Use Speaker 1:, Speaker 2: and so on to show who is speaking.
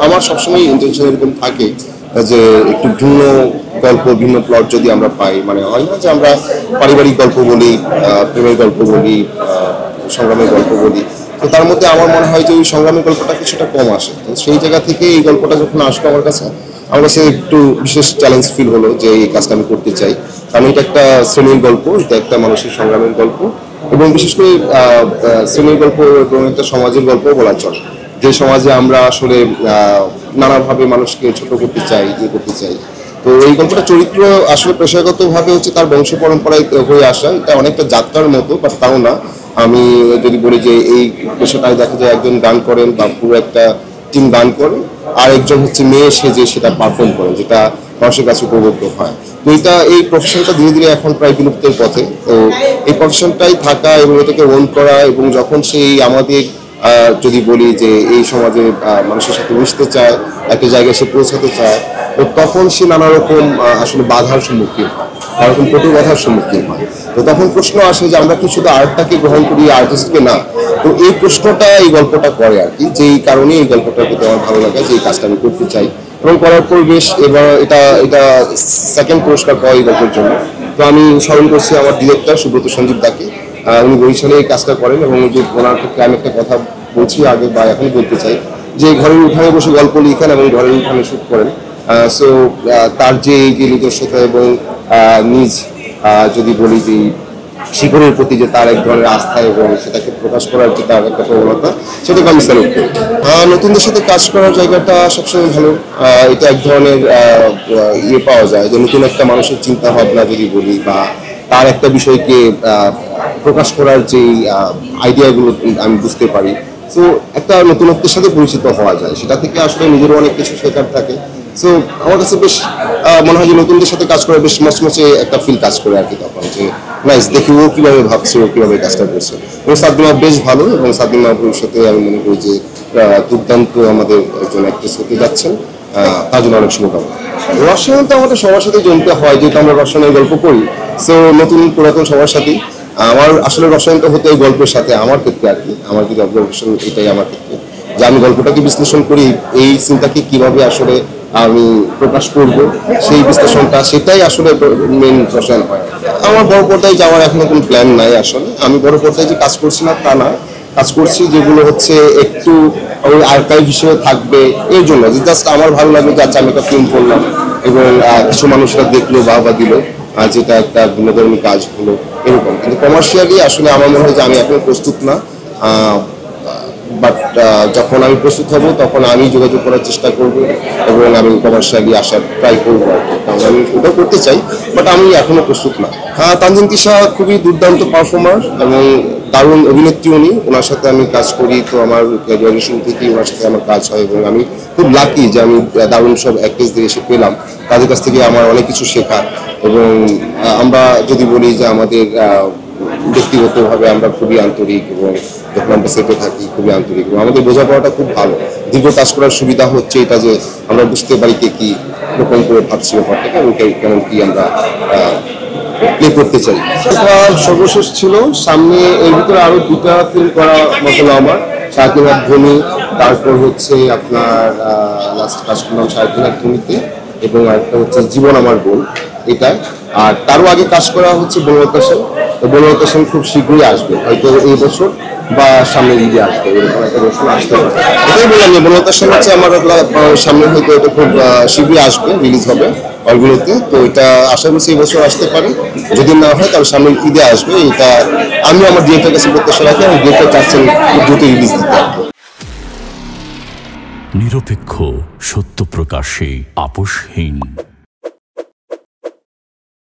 Speaker 1: আমার সবসময় ইন্টেনশন এরকম থাকে যে একটু ভিন্ন গল্প, ভিন্ন প্লট যদি আমরা পাই, মানে হয় না যে আমরা পারিবারিক গল্প বলি, প্রেমের গল্প বলি, সংগ্রামের গল্প বলি, তো তার মধ্যে আমার মনে হয় যে ওই সংগ্রামের গল্পটা কিছুটা কম আসে। তো সেই জায়গা থেকে এই গল্পটা যখন আসলো আমার কাছে একটু বিশেষ চ্যালেঞ্জ ফিল হলো যে এই কাজটা আমি করতে চাই, কারণ এটা একটা শ্রেণীর গল্প, এটা একটা মানুষের সংগ্রামের গল্প, এবং বিশেষ করে শ্রেণীর গল্প এবং একটা সমাজের গল্প বলা চলে, যে সমাজে আমরা আসলে নানাভাবে মানুষকে ছোট করতে চাই, ইয়ে করতে চাই। তো এই গল্পটা চরিত্র আসলে পেশাগতভাবে হচ্ছে তার বংশ পরম্পরায় হয়ে আসা, এটা অনেকটা যাত্রার মতো, বাট তাও না। আমি যদি বলি যে এই পেশাটায় দেখা যায় একজন গান করেন বা পুরো একটা টিম গান করে, আর একজন হচ্ছে মেয়ে সেজে সেটা পারফর্ম করে, যেটা মানুষের কাছে উপভোগ্য হয়। তো এই প্রফেশনটা ধীরে ধীরে এখন প্রায় বিলুপ্তের পথে। তো এই প্রফেশনটাই থাকা এবং এটাকে ওন করা, এবং যখন সেই আমাদের যদি বলি যে এই সমাজে মানুষের সাথে মিশতে চায়, একটা জায়গায় সে পৌঁছাতে চায়, তো তখন সে নানা রকম আসলে বাধার সম্মুখীন হয়, নানা রকম কটু বাধার সম্মুখীন হয়। তো তখন প্রশ্ন আসে যে আমরা কি শুধু আর্টটাকে গ্রহণ করি, আর্টিস্টকে না? তো এই প্রশ্নটা এই গল্পটা করে আর কি, যে এই কারণে এই গল্পটার প্রতি আমার ভালো লাগে, যে এই কাজটা আমি করতে চাই, এবং করার পর বেশ এবার এটা সেকেন্ড পুরস্কার পাওয়া এই গল্পের জন্য। তো আমি স্মরণ করছি আমার ডিরেক্টর সুব্রত সঞ্জীব দাকে, উনি বরিশালে এই কাজটা করেন, এবং যে ওনার ক্ষেত্রে আমি একটা কথা বলছি আগে বা এখন বলতে চাই, যে ঘরের উঠানে বসে গল্প লিখেন এবং ঘরের উঠানে শুট করেন। সো তার যে নিজস্বতা এবং নিজ যদি বলি যে শিকড়ের প্রতি যে তার এক ধরনের আস্থা এবং সেটাকে প্রকাশ করার যে তার একটা প্রবণতা, সেটাকে আমি স্যালুট করি। নতুনদের সাথে কাজ করার জায়গাটা সবসময় ভালো। এটা এক ধরনের ইয়ে পাওয়া যায় যে নতুন একটা মানুষের চিন্তা ভাবনা যদি বলি, বা তার একটা বিষয়কে প্রকাশ করার যে আইডিয়াগুলো আমি বুঝতে পারি। সো একটা নতুনত্বের সাথে পরিচিত হওয়া যায়, সেটা থেকে আসলে নিজেরও অনেক কিছু শেখার থাকে। সো আমার কাছে বেশ মনে হয় যে নতুনদের সাথে কাজ করে বেশ মচমচে একটা ফিল কাজ করে আর কি, তখন যে নাইস দেখি ও কীভাবে ভাবছে, ও কীভাবে কাজটা করছে। এবং সাদমা বেশ ভালো, এবং সাদমা ভবিষ্যতে আমি মনে করি যে দুর্দান্ত আমাদের একজন অ্যাক্ট্রেস হতে যাচ্ছেন, তার জন্য অনেক শুভকামনা। রসায়ন তো আমাদের সবার সাথে জমতে হয়, যেহেতু আমরা রসায়নের গল্প করি। সো নতুন পুরাতন সবার সাথেই আমার আসলে রসায়নটা হতে এই গল্পের সাথে, আমার ক্ষেত্রে আর কি, আমার যদি অবজারভেশন এটাই আমার ক্ষেত্রে, যে আমি গল্পটাকে বিশ্লেষণ করি, এই সিনটাকে কিভাবে আসলে আমি প্রকাশ করব, সেই বিশ্লেষণটা, সেটাই আসলে মেন রসায়ন হয়। আমার বড় পর্দায় যাওয়ার এখনো কোনো প্ল্যান নাই আসলে। আমি বড় পর্দায় যে কাজ করছি না তা না, কাজ করছি যেগুলো হচ্ছে একটু ওই আর্কাইভ হিসেবে থাকবে, এর জন্য যে জাস্ট আমার ভালো লাগলো যে আচ্ছা আমি একটা ফিল্ম করলাম এবং কিছু মানুষরা দেখলো বা দিল, যেটা একটা বিনোদনী কাজ হলো এরকম। কিন্তু কমার্শিয়ালি আসলে আমার মনে হয় যে আমি এখনো প্রস্তুত না, বাট যখন আমি প্রস্তুত হব তখন আমি যোগাযোগ করার চেষ্টা করব, এবং আমি কমার্শিয়ালি আসার ট্রাই করবো আর কি, কারণ আমি ওটাও করতে চাই, বাট আমি এখনো প্রস্তুত না। তানজিন তিশা খুবই দুর্দান্ত পারফর্মার এবং দারুণ অভিনেত্রী উনি, ওনার সাথে আমি কাজ করি, তো আমার ক্যারিয়ারের শুরু থেকেই ওনার সাথে আমার কাজ হয়, এবং আমি খুব লাকি যে আমি দারুণ সব অ্যাক্ট্রেসদের এসে পেলাম, তাদের কাছ থেকে আমার অনেক কিছু শেখার। এবং আমরা যদি বলি যে আমাদের ব্যক্তিগতভাবে আমরা খুবই আন্তরিক, এবং যখন আমরা সেটে থাকি খুবই আন্তরিক, এবং আমাদের বোঝাপড়াটা খুব ভালো। দীর্ঘ কাজ করার সুবিধা হচ্ছে এটা যে আমরা বুঝতে পারি কে কি রকম করে ভাবছি ব্যাপারটাকে, এবং কেমন কি আমরা প্লে করতে চাই। সর্বশেষ ছিল, সামনে এর ভিতরে আরো 2টা ফিল্ম করা মতো আমার, শাহকিনার ধ্বনি, তারপর হচ্ছে আপনার লাস্ট কাজ করলাম শাহকিনার ধ্বনিতে, এবং একটা হচ্ছে জীবন আমার বোন, এটা। আর তারও আগে কাজ করা হচ্ছে বনলতা সেন, তো বনলতা সেন খুব শীঘ্রই আসবে, হয়তো এই বছর বা সামনের ঈদে আসবে, এরকম একটা বছর আসতে পারে। এটাই বললাম যে বনলতা সেন হচ্ছে আমার সামনে হয়তো এটা খুব শীঘ্রই আসবে, রিলিজ হবে হলগুলোতে। তো এটা আশা করছি এই বছর আসতে পারে, যদি না হয় তাহলে সামনের ঈদে আসবে। এটা আমি আমার ডিরেক্টর কাছে প্রত্যাশা রাখি, এবং ডিরেক্টর চাচ্ছেন খুব দ্রুত রিলিজ দিতে।
Speaker 2: নিরপেক্ষ, সত্য প্রকাশে আপোষহীন।